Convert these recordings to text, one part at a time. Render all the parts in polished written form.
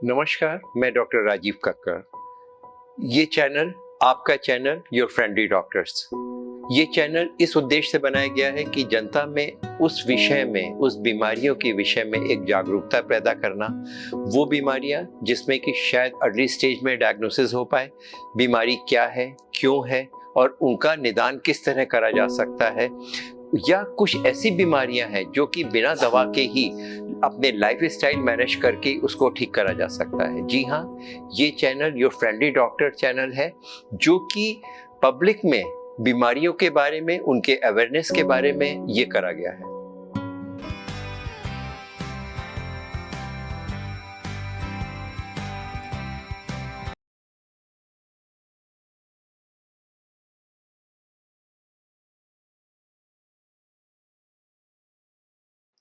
नमस्कार, मैं डॉक्टर राजीव कक्कर। ये चैनल आपका चैनल योर फ्रेंडली डॉक्टर्स। ये चैनल इस उद्देश्य से बनाया गया है कि जनता में उस विषय में, उस बीमारियों के विषय में एक जागरूकता पैदा करना। वो बीमारियां जिसमें कि शायद अर्ली स्टेज में डायग्नोसिस हो पाए, बीमारी क्या है, क्यों है और उनका निदान किस तरह करा जा सकता है, या कुछ ऐसी बीमारियां हैं जो कि बिना दवा के ही अपने लाइफ स्टाइल मैनेज करके उसको ठीक करा जा सकता है। जी हाँ, ये channel your friendly doctor channel है जो कि पब्लिक में बीमारियों के बारे में, उनके अवेयरनेस के बारे में ये करा गया है।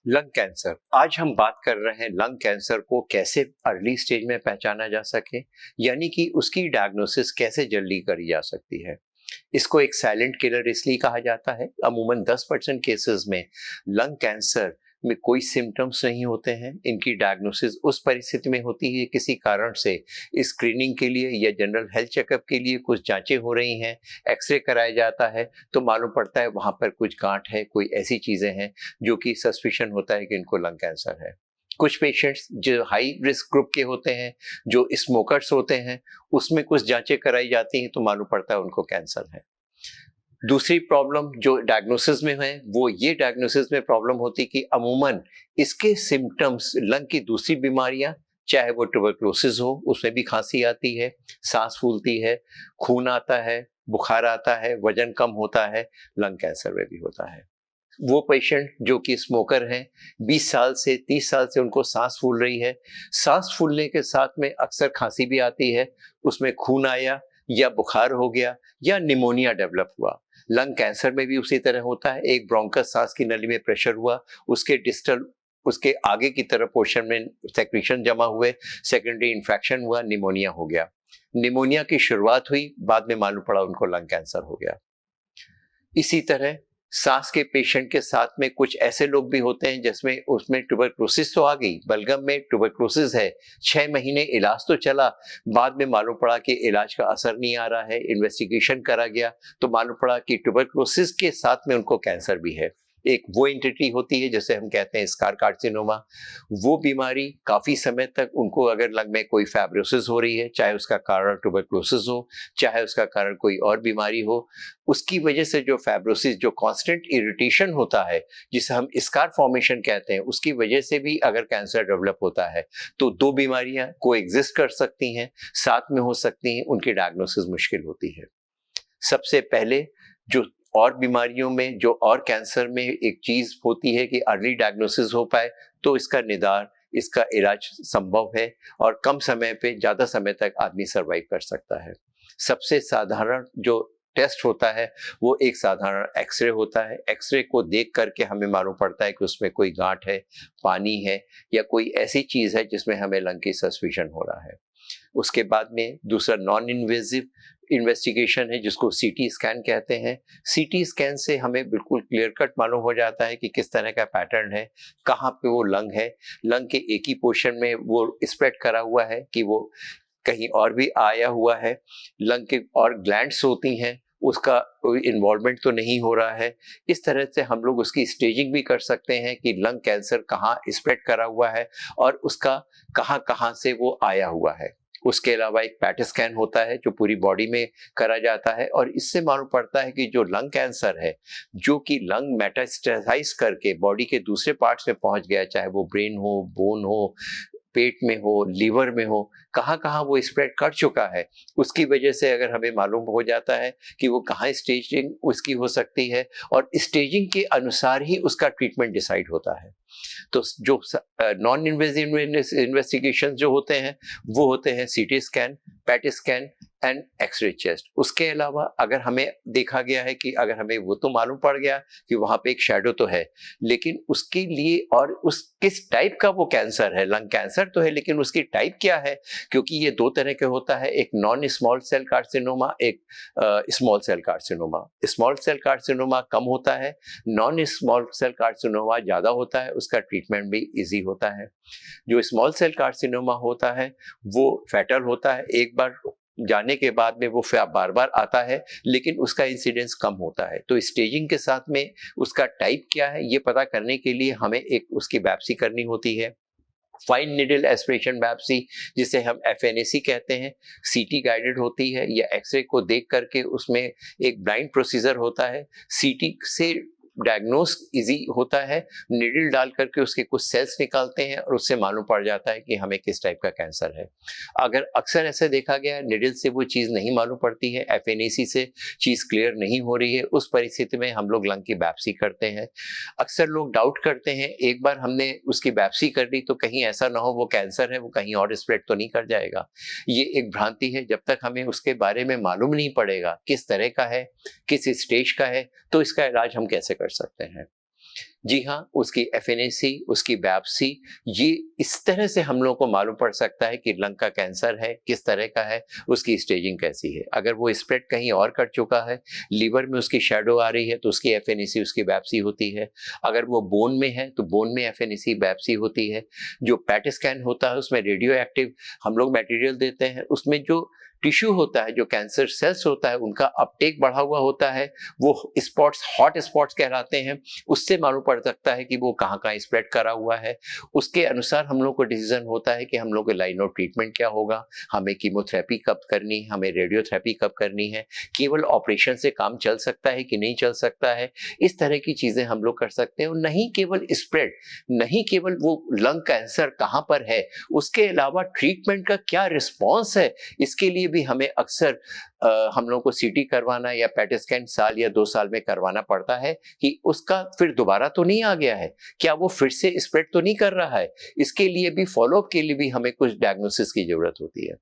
लंग कैंसर, आज हम बात कर रहे हैं लंग कैंसर को कैसे अर्ली स्टेज में पहचाना जा सके, यानी कि उसकी डायग्नोसिस कैसे जल्दी करी जा सकती है। इसको एक साइलेंट किलर इसलिए कहा जाता है। अमूमन 10% केसेस में लंग कैंसर में कोई सिम्टम्स नहीं होते हैं। इनकी डायग्नोसिस उस परिस्थिति में होती है किसी कारण से स्क्रीनिंग के लिए या जनरल हेल्थ चेकअप के लिए कुछ जांचें हो रही हैं, एक्सरे कराया जाता है तो मालूम पड़ता है वहाँ पर कुछ गांठ है, कोई ऐसी चीज़ें हैं जो कि सस्पिशन होता है कि इनको लंग कैंसर है। कुछ पेशेंट्स जो हाई रिस्क ग्रुप के होते हैं, जो स्मोकर्स होते हैं, उसमें कुछ जांचें कराई जाती हैं तो मालूम पड़ता है उनको कैंसर है। दूसरी प्रॉब्लम जो डायग्नोसिस में है, वो ये डायग्नोसिस में प्रॉब्लम होती कि अमूमन इसके सिम्टम्स लंग की दूसरी बीमारियां, चाहे वो ट्यूबरकुलोसिस हो, उसमें भी खांसी आती है, सांस फूलती है, खून आता है, बुखार आता है, वजन कम होता है, लंग कैंसर में भी होता है। वो पेशेंट जो कि स्मोकर हैं, 20 साल से 30 साल से उनको सांस फूल रही है, सांस फूलने के साथ में अक्सर खांसी भी आती है, उसमें खून आया या बुखार हो गया या निमोनिया डेवलप हुआ। लंग कैंसर में भी उसी तरह होता है। एक ब्रोंकस, सांस की नली में प्रेशर हुआ, उसके डिस्टल, उसके आगे की तरफ पोर्शन में सेक्रेशन जमा हुए, सेकेंडरी इन्फेक्शन हुआ, निमोनिया हो गया। निमोनिया की शुरुआत हुई, बाद में मालूम पड़ा उनको लंग कैंसर हो गया। इसी तरह सांस के पेशेंट के साथ में कुछ ऐसे लोग भी होते हैं जिसमें उसमें ट्यूबरकुलोसिस तो आ गई, बलगम में ट्यूबरकुलोसिस है, 6 महीने इलाज तो चला, बाद में मालूम पड़ा कि इलाज का असर नहीं आ रहा है, इन्वेस्टिगेशन करा गया तो मालूम पड़ा कि ट्यूबरकुलोसिस के साथ में उनको कैंसर भी है। एक वो एंटिटी होती है जैसे हम कहते हैं स्कार कार्सिनोमा। वो बीमारी काफी समय तक उनको, अगर लंग में कोई फाइब्रोसिस हो रही है, चाहे उसका कारण ट्यूबरकुलोसिस हो, चाहे उसका कारण कोई और बीमारी हो, उसकी वजह से जो फाइब्रोसिस, जो कांस्टेंट इरिटेशन होता है जिसे हम स्कार फॉर्मेशन कहते हैं, उसकी वजह से भी अगर कैंसर डेवलप होता है तो दो बीमारियां को एग्जिस्ट कर सकती हैं, साथ में हो सकती हैं, उनकी डायग्नोसिस मुश्किल होती है। सबसे पहले जो और बीमारियों में, जो और कैंसर में एक चीज होती है कि अर्ली डायग्नोसिस हो पाए तो इसका निदान, इसका इलाज संभव है और कम समय पे, ज्यादा समय तक आदमी सर्वाइव कर सकता है। सबसे साधारण जो टेस्ट होता है वो एक साधारण एक्सरे होता है। एक्सरे को देख करके हमें मालूम पड़ता है कि उसमें कोई गांठ है, पानी है या कोई ऐसी चीज है जिसमें हमें लंग की सस्पिशन हो रहा है। उसके बाद में दूसरा नॉन इन्वेजिव इन्वेस्टिगेशन है जिसको सीटी स्कैन कहते हैं। सीटी स्कैन से हमें बिल्कुल क्लियर कट मालूम हो जाता है कि किस तरह का पैटर्न है, कहाँ पे वो लंग है, लंग के एक ही पोर्शन में वो स्प्रेड करा हुआ है कि वो कहीं और भी आया हुआ है, लंग के और ग्लैंड्स होती हैं, उसका कोई इन्वॉल्वमेंट तो नहीं हो रहा है। इस तरह से हम लोग उसकी स्टेजिंग भी कर सकते हैं कि लंग कैंसर कहाँ स्प्रेड करा हुआ है और उसका कहाँ कहाँ से वो आया हुआ है। उसके अलावा एक पैट स्कैन होता है जो पूरी बॉडी में करा जाता है और इससे मालूम पड़ता है कि जो लंग कैंसर है, जो कि लंग मेटास्टेसाइज करके बॉडी के दूसरे पार्ट्स में पहुंच गया, चाहे वो ब्रेन हो, बोन हो, पेट में हो, लीवर में हो, कहाँ कहाँ वो स्प्रेड कर चुका है, उसकी वजह से अगर हमें मालूम हो जाता है कि वो कहाँ स्टेजिंग उसकी हो सकती है और स्टेजिंग के अनुसार ही उसका ट्रीटमेंट डिसाइड होता है। तो जो नॉन इन्वेजिव इन्वेस्टिगेशन जो होते हैं वो होते हैं CT scan, PET scan, and X-ray chest. उसके अलावा अगर हमें देखा गया है कि अगर हमें वो तो मालूम पड़ गया कि वहाँ पे एक शैडो तो है, लेकिन उसके लिए और उस किस टाइप का वो कैंसर है, लंग कैंसर तो है लेकिन उसकी टाइप क्या है, क्योंकि ये दो तरह के होता है, एक नॉन स्मॉल सेल कार्सिनोमा, एक small cell carcinoma. Small cell carcinoma कम होता है, नॉन स्मॉल सेल कार्सिनोमा ज़्यादा होता है, उसका ट्रीटमेंट भी ईजी होता है। जो स्मॉल सेल कार्सिनोमा होता है वो फैटल होता है, एक बार जाने के बाद में वो बार बार आता है, लेकिन उसका इंसिडेंस कम होता है। तो स्टेजिंग के साथ में उसका टाइप क्या है ये पता करने के लिए हमें एक उसकी बायोप्सी करनी होती है, फाइन निडल एस्पिरेशन बायोप्सी, जिसे हम FNAC कहते हैं, CT गाइडेड होती है या एक्सरे को देख करके उसमें एक ब्लाइंड प्रोसीजर होता है। CT से डायग्नोस इजी होता है, निडल डाल करके उसके कुछ सेल्स निकालते हैं और उससे मालूम पड़ जाता है कि हमें किस टाइप का कैंसर है। अगर अक्सर ऐसे देखा गया है निडल से वो चीज़ नहीं मालूम पड़ती है, FNAC से चीज़ क्लियर नहीं हो रही है, उस परिस्थिति में हम लोग लंग की बायोप्सी करते हैं। अक्सर लोग डाउट करते हैं, एक बार हमने उसकी बायोप्सी कर ली तो कहीं ऐसा ना हो वो कैंसर है वो कहीं और स्प्रेड तो नहीं कर जाएगा। ये एक भ्रांति है, जब तक हमें उसके बारे में मालूम नहीं पड़ेगा किस तरह का है, किस स्टेज का है, तो इसका इलाज हम कैसे कर सकते हैं। जी हाँ, उसकी FNAC, उसकी बायोप्सी, ये इस तरह से हम लोग को मालूम पड़ सकता है कि लंग का कैंसर है, किस तरह का है, उसकी स्टेजिंग कैसी है। अगर वो स्प्रेड कहीं और कर चुका है, लीवर में उसकी शैडो आ रही है तो उसकी FNAC, उसकी बायोप्सी होती है। अगर वो बोन में है तो बोन में FNAC बायोप्सी होती है। जो पैट स्कैन होता है उसमें रेडियो एक्टिव हम लोग मटेरियल देते हैं, उसमें जो टिश्यू होता है, जो कैंसर सेल्स होता है, उनका अपटेक बढ़ा हुआ होता है, वो स्पॉट्स हॉट स्पॉट्स कहलाते हैं, उससे मालूम पड़ सकता है कि वो कहाँ-कहाँ स्प्रेड करा हुआ है। उसके अनुसार हम लोग को डिसीजन होता है कि हम लोग के लाइन ऑफ ट्रीटमेंट क्या होगा, हमें कीमोथेरेपी कब करनी है, हमें रेडियोथेरेपी कब करनी है, केवल ऑपरेशन से काम चल सकता है कि नहीं चल सकता है। इस तरह की चीज़ें हम लोग कर सकते हैं और नहीं केवल स्प्रेड, नहीं केवल वो लंग कैंसर कहाँ पर है, उसके अलावा ट्रीटमेंट का क्या रिस्पॉन्स है, इसके लिए भी हमें अक्सर हम लोग को CT करवाना या पैट स्कैन साल या 2 साल में करवाना पड़ता है कि उसका फिर दोबारा तो नहीं आ गया है, क्या वो फिर से स्प्रेड तो नहीं कर रहा है। इसके लिए भी फॉलोअप के लिए भी हमें कुछ डायग्नोसिस की जरूरत होती है।